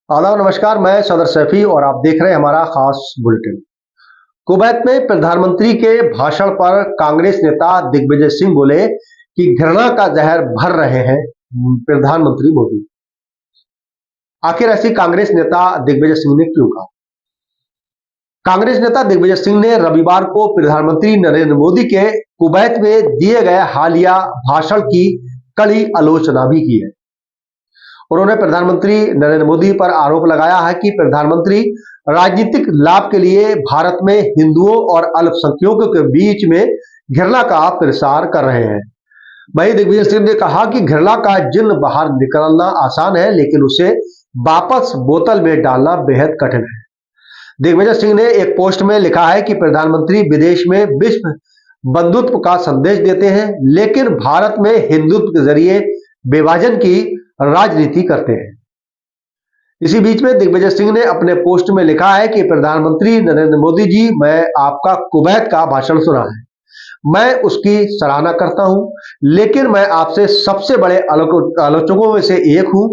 आदाब नमस्कार, मैं सदर सैफी और आप देख रहे हैं हमारा खास बुलेटिन। कुवैत में प्रधानमंत्री के भाषण पर कांग्रेस नेता दिग्विजय सिंह बोले कि घृणा का जहर भर रहे हैं प्रधानमंत्री मोदी। आखिर ऐसी कांग्रेस नेता दिग्विजय सिंह ने क्यों कहा? कांग्रेस नेता दिग्विजय सिंह ने रविवार को प्रधानमंत्री नरेंद्र मोदी के कुवैत में दिए गए हालिया भाषण की कड़ी आलोचना भी की है। उन्होंने प्रधानमंत्री नरेंद्र मोदी पर आरोप लगाया है कि प्रधानमंत्री राजनीतिक लाभ के लिए भारत में हिंदुओं और अल्पसंख्यकों के बीच में घृणा का प्रसार कर रहे हैं। वहीं दिग्विजय सिंह ने कहा कि घृणा का जिन्न बाहर निकलना आसान है, लेकिन उसे वापस बोतल में डालना बेहद कठिन है। दिग्विजय सिंह ने एक पोस्ट में लिखा है कि प्रधानमंत्री विदेश में विश्व बंधुत्व का संदेश देते हैं, लेकिन भारत में हिंदुत्व के जरिए विभाजन की राजनीति करते हैं। इसी बीच में दिग्विजय सिंह ने अपने पोस्ट में लिखा है कि प्रधानमंत्री नरेंद्र मोदी जी, मैं आपका कुवैत का भाषण सुना है, मैं उसकी सराहना करता हूं, लेकिन मैं आपसे सबसे बड़े आलोचकों में से एक हूं।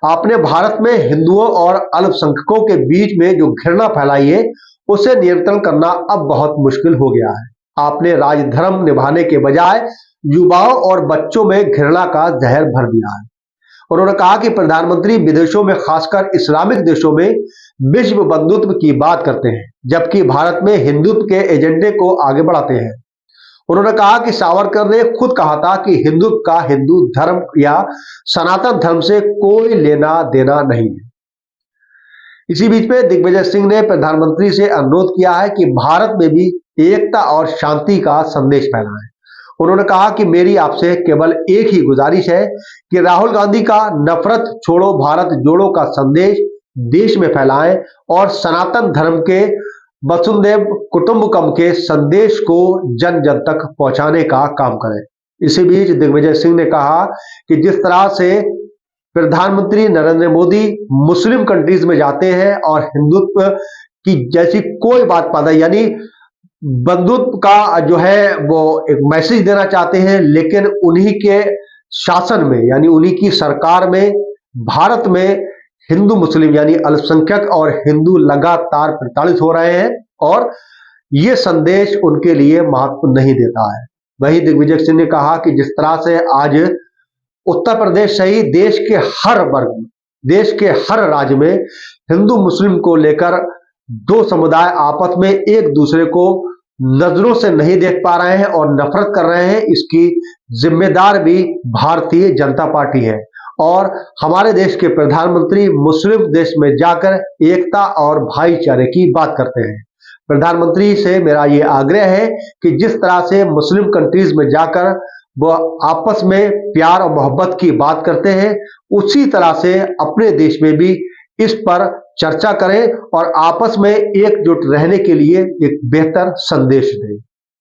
आपने भारत में हिंदुओं और अल्पसंख्यकों के बीच में जो घृणा फैलाई है, उसे नियंत्रण करना अब बहुत मुश्किल हो गया है। आपने राजधर्म निभाने के बजाय युवाओं और बच्चों में घृणा का जहर भर दिया है। उन्होंने कहा कि प्रधानमंत्री विदेशों में, खासकर इस्लामिक देशों में विश्व बंधुत्व की बात करते हैं, जबकि भारत में हिंदुत्व के एजेंडे को आगे बढ़ाते हैं। उन्होंने कहा कि सावरकर ने खुद कहा था कि हिंदुत्व का हिंदू धर्म या सनातन धर्म से कोई लेना देना नहीं है। इसी बीच में दिग्विजय सिंह ने प्रधानमंत्री से अनुरोध किया है कि भारत में भी एकता और शांति का संदेश फैलाएं। उन्होंने कहा कि मेरी आपसे केवल एक ही गुजारिश है कि राहुल गांधी का नफरत छोड़ो भारत जोड़ो का संदेश देश में फैलाएं और सनातन धर्म के वसुंधैव कुटुंबकम के संदेश को जन जन तक पहुंचाने का काम करें। इसी बीच दिग्विजय सिंह ने कहा कि जिस तरह से प्रधानमंत्री नरेंद्र मोदी मुस्लिम कंट्रीज में जाते हैं और हिंदुत्व की जैसी कोई बात पाता, यानी बंधुत्व का जो है वो एक मैसेज देना चाहते हैं, लेकिन उन्हीं के शासन में, यानी उन्हीं की सरकार में भारत में हिंदू मुस्लिम यानी अल्पसंख्यक और हिंदू लगातार प्रताड़ित हो रहे हैं और ये संदेश उनके लिए महत्व नहीं देता है। वहीं दिग्विजय सिंह ने कहा कि जिस तरह से आज उत्तर प्रदेश सहित देश के हर वर्ग, देश के हर राज्य में हिंदू मुस्लिम को लेकर दो समुदाय आपस में एक दूसरे को नजरों से नहीं देख पा रहे हैं और नफरत कर रहे हैं, इसकी जिम्मेदार भी भारतीय जनता पार्टी है। और हमारे देश के प्रधानमंत्री मुस्लिम देश में जाकर एकता और भाईचारे की बात करते हैं। प्रधानमंत्री से मेरा ये आग्रह है कि जिस तरह से मुस्लिम कंट्रीज में जाकर वो आपस में प्यार और मोहब्बत की बात करते हैं, उसी तरह से अपने देश में भी इस पर चर्चा करें और आपस में एकजुट रहने के लिए एक बेहतर संदेश दें।